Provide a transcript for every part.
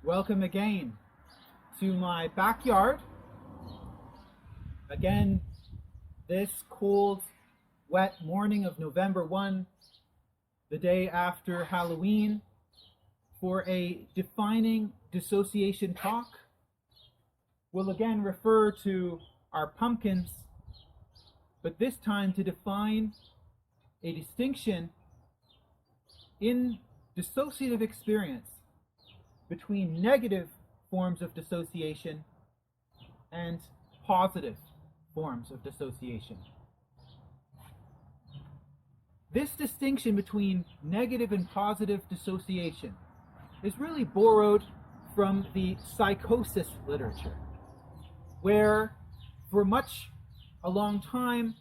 Welcome again to my backyard. Again, this cold, wet morning of November 1, the day after Halloween, for a defining dissociation talk. We'll again refer to our pumpkins, but this time to define a distinction in dissociative experience between negative forms of dissociation and positive forms of dissociation. This distinction between negative and positive dissociation is really borrowed from the psychosis literature, where for a long time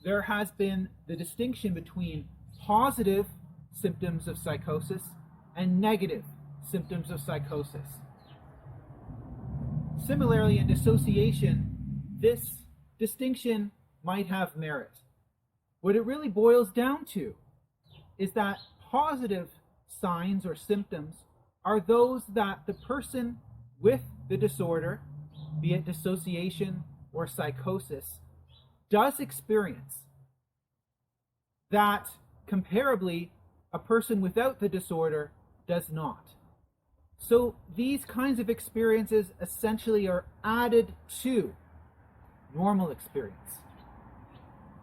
there has been the distinction between positive symptoms of psychosis and negative symptoms of psychosis. Similarly, in dissociation, this distinction might have merit. What it really boils down to is that positive signs or symptoms are those that the person with the disorder, be it dissociation or psychosis, does experience, that comparably a person without the disorder does not. So these kinds of experiences essentially are added to normal experience.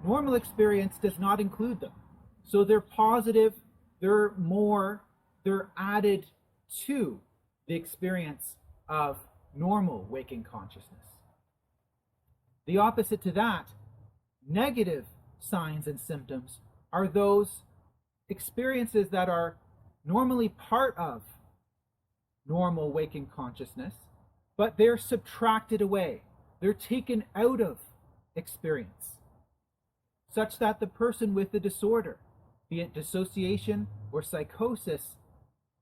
Normal experience does not include them. So they're positive, they're added to the experience of normal waking consciousness. The opposite to that, negative signs and symptoms, are those experiences that are normally part of normal waking consciousness, but they're subtracted away. They're taken out of experience, such that the person with the disorder, be it dissociation or psychosis,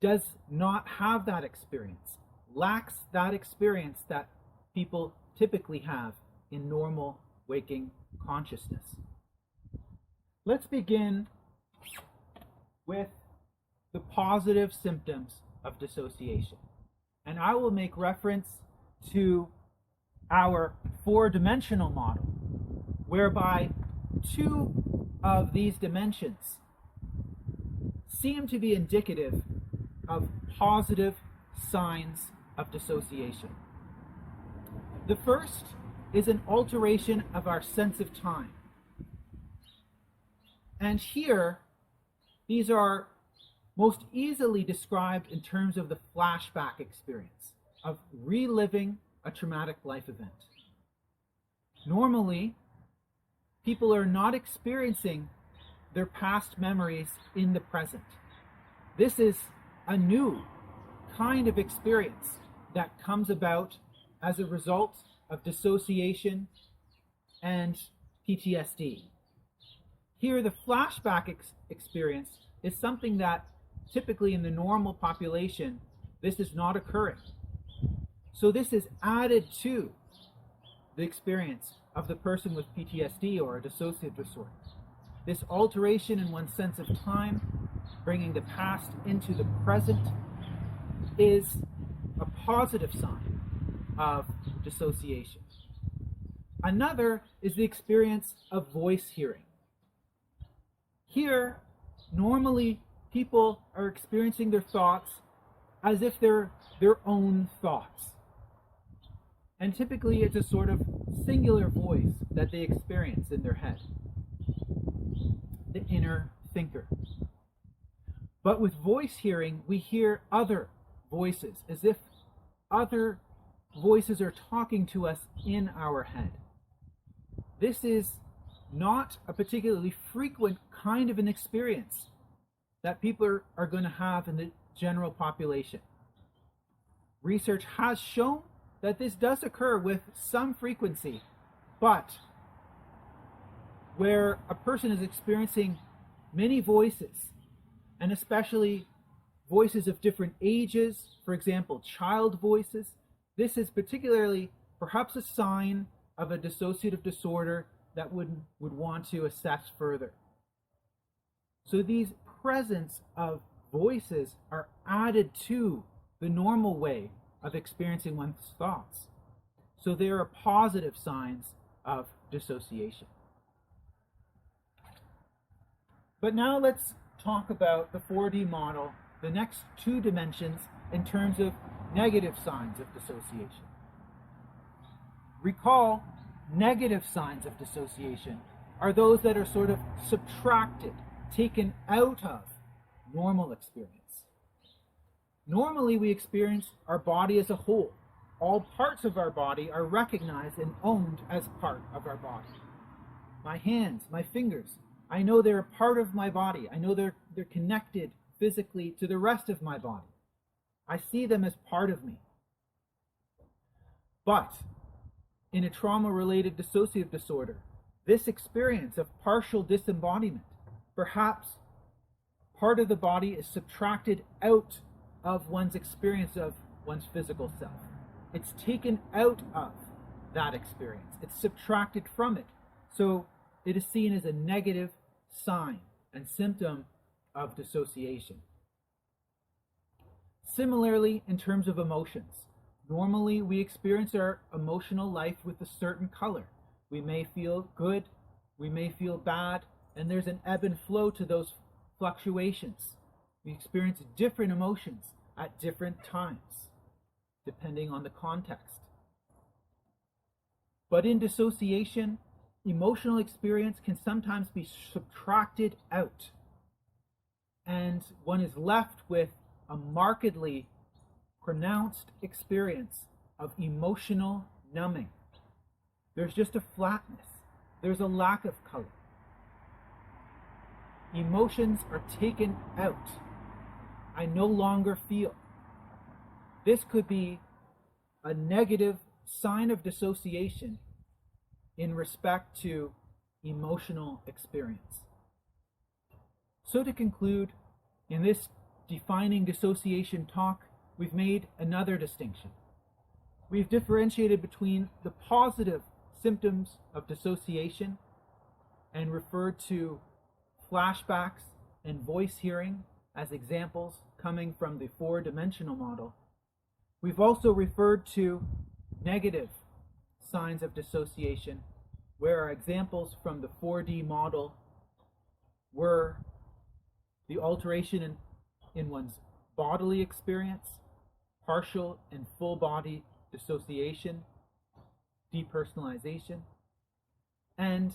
does not have that experience, lacks that experience that people typically have in normal waking consciousness. Let's begin with the positive symptoms of dissociation. And I will make reference to our four-dimensional model, whereby two of these dimensions seem to be indicative of positive signs of dissociation. The first is an alteration of our sense of time. And here, these are most easily described in terms of the flashback experience of reliving a traumatic life event. Normally, people are not experiencing their past memories in the present. This is a new kind of experience that comes about as a result of dissociation and PTSD. Here, the flashback experience is something that typically in the normal population, this is not occurring. So this is added to the experience of the person with PTSD or a dissociative disorder. This alteration in one's sense of time, bringing the past into the present, is a positive sign of dissociation. Another is the experience of voice hearing. Here, normally people are experiencing their thoughts as if they're their own thoughts. And typically it's a sort of singular voice that they experience in their head, the inner thinker. But with voice hearing, we hear other voices, as if other voices are talking to us in our head. This is not a particularly frequent kind of an experience that people are going to have in the general population. Research has shown that this does occur with some frequency, but where a person is experiencing many voices, and especially voices of different ages, for example, child voices, this is particularly perhaps a sign of a dissociative disorder that would want to assess further. So these presence of voices are added to the normal way of experiencing one's thoughts. So there are positive signs of dissociation. But now let's talk about the 4D model, the next two dimensions, in terms of negative signs of dissociation. Recall, negative signs of dissociation are those that are sort of subtracted, taken out of normal experience. Normally, we experience our body as a whole. All parts of our body are recognized and owned as part of our body. My hands, my fingers, I know they're a part of my body. I know they're connected physically to the rest of my body. I see them as part of me. But in a trauma-related dissociative disorder, this experience of partial disembodiment, perhaps part of the body is subtracted out of one's experience of one's physical self. It's taken out of that experience. It's subtracted from it. So it is seen as a negative sign and symptom of dissociation. Similarly, in terms of emotions, normally we experience our emotional life with a certain color. We may feel good, we may feel bad, and there's an ebb and flow to those fluctuations. We experience different emotions at different times, depending on the context. But in dissociation, emotional experience can sometimes be subtracted out, and one is left with a markedly pronounced experience of emotional numbing. There's just a flatness. There's a lack of color. Emotions are taken out. I no longer feel. This could be a negative sign of dissociation in respect to emotional experience. So to conclude, in this defining dissociation talk, we've made another distinction. We've differentiated between the positive symptoms of dissociation and referred to flashbacks and voice hearing as examples coming from the four-dimensional model. We've also referred to negative signs of dissociation, where our examples from the 4D model were the alteration in one's bodily experience, partial and full body dissociation, depersonalization, and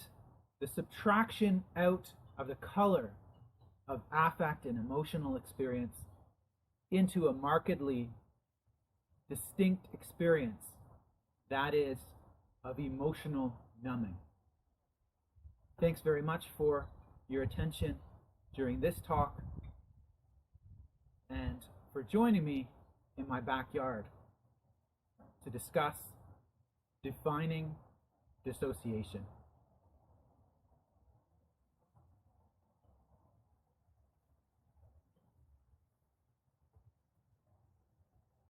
the subtraction out of the color of affect and emotional experience into a markedly distinct experience, that is, of emotional numbing. Thanks very much for your attention during this talk and for joining me in my backyard to discuss defining dissociation.